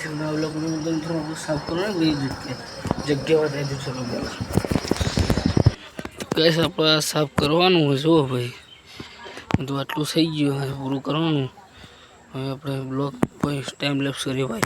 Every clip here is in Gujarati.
साफ करो ना जग्या बताई चलो गैस आप साफ करवा जो भाई तो आटलू थी गयु पूरु करवा हम अपने ब्लॉग टाइम लेप्स करिए भाई।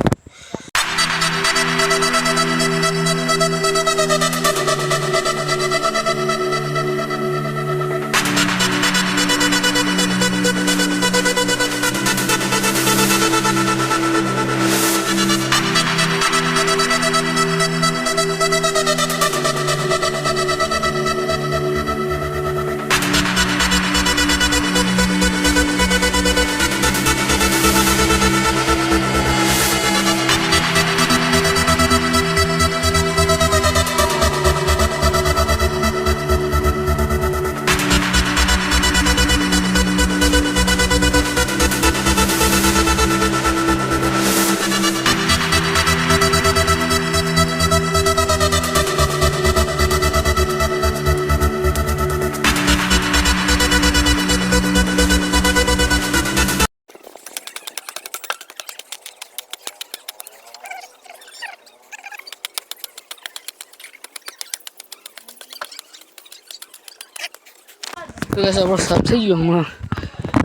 तो कैसे आप साफ थी गयो हम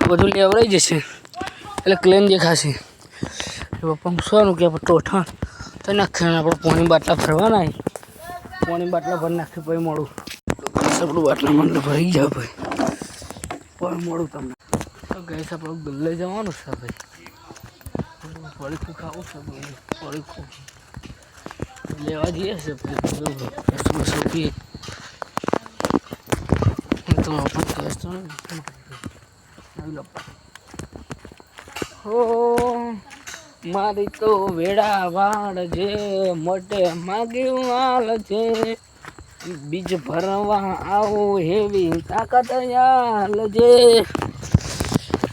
बढ़ू लेवराई जैसे એટલે ક્લીન દેખાશે પપ્પા શું કે ટોઠા તો નાખે આપણે પાણી બાટલા ભરવાના પાણી બાટલા ભરી નાખી પછી મોડું આપણું બાટલા મને ભરી જાય ભાઈ પણ મોડું તમને તો ગેસ આપણે ગલ્લે જવાનું છે ભાઈ પડીકું ખાવું છે પડીકું લેવા જઈએ છે પછી तो अपन गैस तो हो मारी तो वेड़ा वाड़ जे मोटे मागे वाल जे बीज भरवा आओ हेवी ताकत याल जे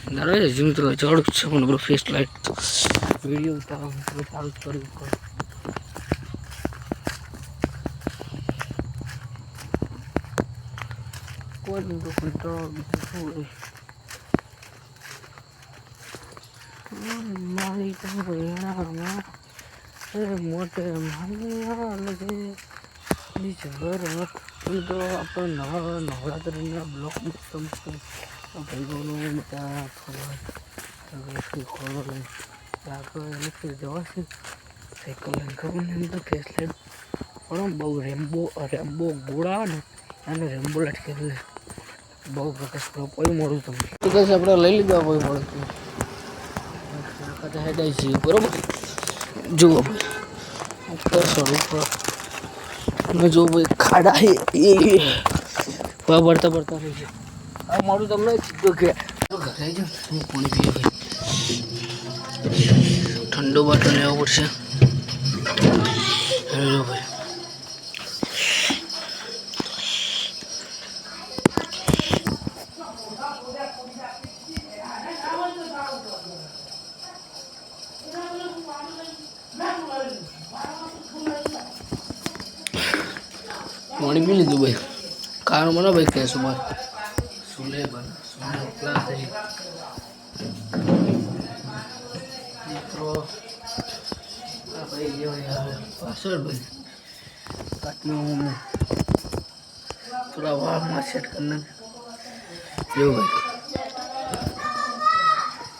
दरवाजे जिम तो चढ़ छपन बरो फेस लाइट वीडियो उतार चालू करी कोई नहीं तो कंट्रोल मारी तो वेड़ा मोटे मागे लगे बीच भर तो अपन नवरात्रि ब्लॉक भाई बोलो क्या खोलो फिर जवा से साइकिल तो फेस लाइट और बहु रेम्बो रेम्बो गोड़ा ने અને રેમ્બો લટકે છે બહુ પ્રકાશ કોઈ મોડું તમને તો કઈ આપણે લઈ લીધા કોઈ મોડું કદાચ હેડાઈ છે બરોબર જુઓ ભાઈ ઉપર સ્વરૂપ અને જો ભાઈ ખાડા એ ભરતા ભરતા રહી છે આ મોડું તમને સીધું કે ઘરે જ પાણી પીએ ભાઈ ઠંડો બાટલો લેવો પડશે હેલો ભાઈ पानी पी लीधु भाई कारण बना भाई क्या सुबह सुले बना सुले क्लास है मित्रों भाई ये यार पासवर्ड भाई काटना हूँ मैं थोड़ा वाह मार सेट करना यो भाई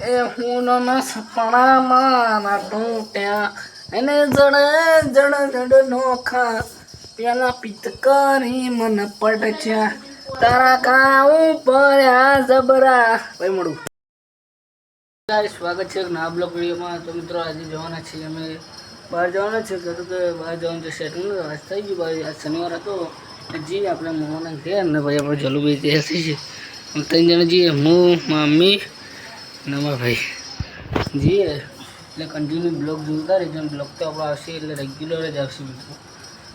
ए हूँ ना सपना माना टूटा एने जड़ जड़ जड़ नोखा પેલા પિતકારી મન પડ્યા તારા કાઉ પડ્યા જબરા ભાઈ મળું ગાઈસ સ્વાગત છે ના બ્લોગ વિડીયોમાં તો મિત્રો આજે જવાના છીએ અમે બહાર જવાના છે કે બહાર જવાનું છે સેટિંગ આજ થઈ ગયું ભાઈ આજ શનિવાર હતો જી આપણે મોહના ઘેર ને ભાઈ આપણે જલુભાઈ ત્યાં થઈ છે ત્રણ જણા જઈએ હું મમ્મી ને મારા ભાઈ જઈએ એટલે કન્ટિન્યુ બ્લોગ જોતા રહેજો બ્લોગ તો આપણે આવશે એટલે રેગ્યુલર જ આવશે મિત્રો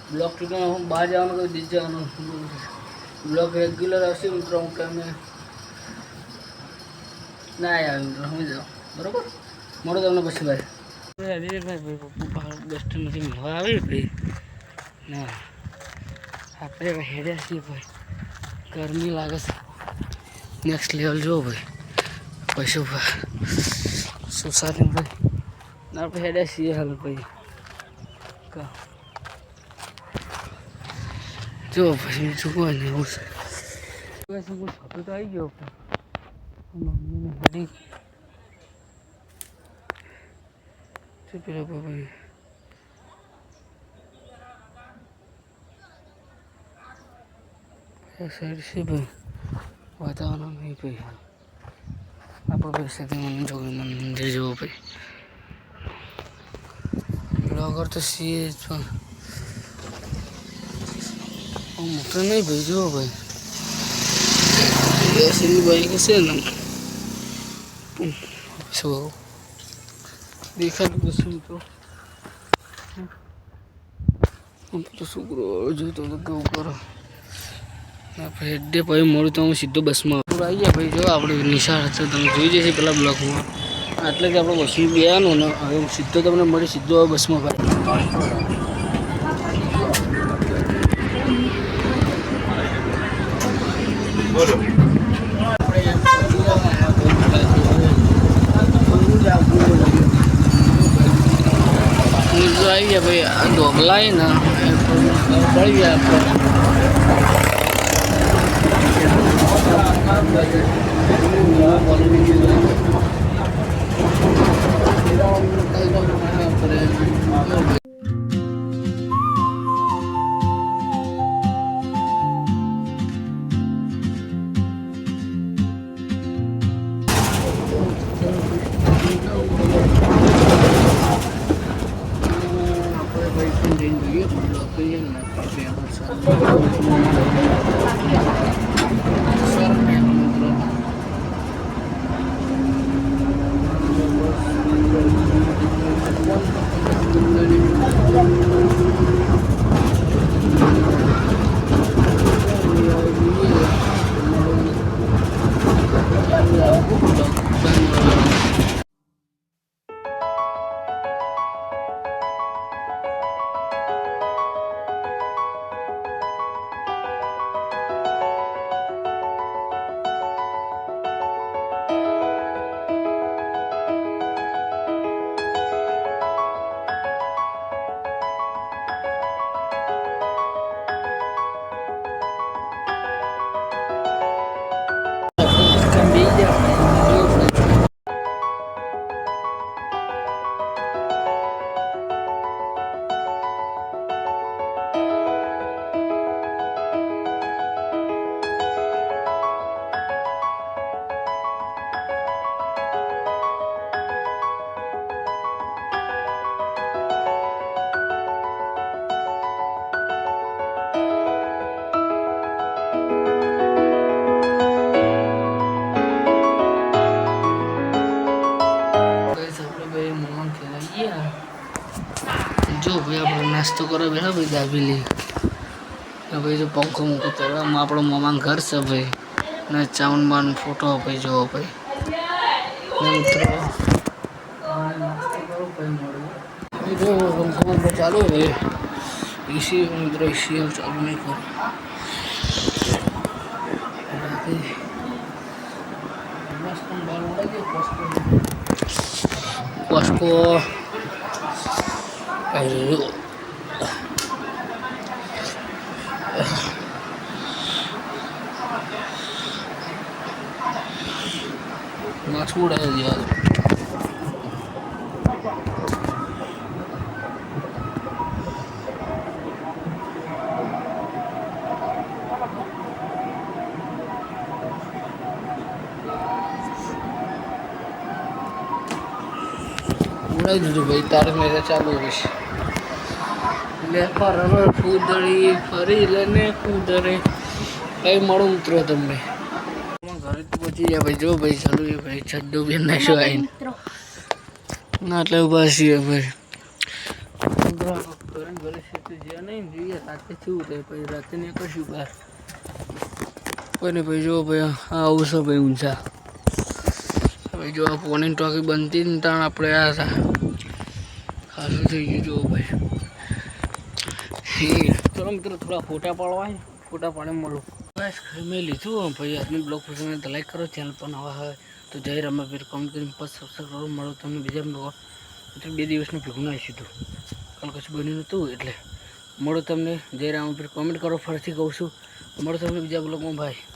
ब्लॉक तो हम बाहर जाने को दिख जाना ब्लॉक रेग्युलर आसे मित्रों के हमें ना आया मित्रों हमें जाओ बराबर मोड़ो तो हमने પછી ભાઈ ભાઈ પપ્પા બેસ્ટ નથી મળવા આવી ભાઈ ના આપણે હેડ્યા છીએ ભાઈ ગરમી લાગે છે નેક્સ્ટ લેવલ જો ભાઈ પૈસો સોસાયટી ભાઈ આપણે હેડે છીએ હાલ ભાઈ જો પછી ચૂકવા ને એવું છે તો આવી ગયો મમ્મીને બધી પેલો ભાઈ સાઈડ છે ભાઈ વાતાવરણ નહીં ભાઈ આપણે પૈસાથી મંદિર જવું ભાઈ બ્લોગર તો છીએ જ પણ મોટો નહીં ભાઈ જુઓ ભાઈ એસી બાઈક છે ને શું દેખાતું શું તો છોકરો જોતો તો કેવું કરો આપણે હેડે પછી મળું તો હું સીધો બસમાં આવી ગયા ભાઈ જો આપણે નિશાળ છે તમે જોઈ જશે પેલા બ્લોકમાં એટલે કે આપણે બસમાં બેવાનું ને હવે સીધો તમને મળી સીધો હવે બસમાં ભાઈ બોલો આવી ગયા ભાઈ આ ડોગલાય ને પડી ગયા જો ભાઈ આપણે નાસ્તો કરવા બેઠા ભાઈ દાબેલી ભાઈ જો પંખો મૂકો તો આપણો મામાનું ઘર છે ભાઈ ને ચાવનબાનો ફોટો ભાઈ જોવો ભાઈ મિત્રો નાસ્તો કરો ભાઈ મળ્યું જો પંખો ચાલુ ભાઈ એસી મિત્રો એસી ચાલુ નહીં કરો Posko ayo masuk udah dia udah dulu ભાઈ તારે મેરે ચાલુ હશે લે ફરવાનો કૂદડી ફરી લઈને કૂદરે કઈ મળું મિત્રો તમને ઘરે તો પહોંચી ગયા ભાઈ જો ભાઈ ચાલુ છે ભાઈ છદ્દો બેન નાખ્યો આવીને ના એટલે ઉભા છીએ ભાઈ ઘરે છે તો જ્યાં નહીં જોઈએ રાતે શું થાય પછી રાતે ને કશું બહાર કોઈને ભાઈ જો ભાઈ આવું છે ભાઈ ઊંચા ભાઈ જો આ પોની ટોકી બનતી ને ત્યાં આપણે આ હતા ખાસું થઈ ગયું જો ભાઈ ચલો મિત્રો થોડા ફોટા પાડવા ફોટા પાડે મળું બસ મેં લીધું ભાઈ આજની બ્લોગ પસંદ લાઈક કરો ચેનલ પર નવા હોય તો જય રમાવીર કોમેન્ટ કરીને સબસ્ક્રાઈબ કરો મળો તમને બીજા બ્લોગ એટલે 2 દિવસનું ભેગું ના સીધું કાલ કશું બન્યું નહોતું એટલે મળો તમને જય રામ પર કોમેન્ટ કરો ફરીથી કહું છું મળો તમને બીજા બ્લોગમાં ભાઈ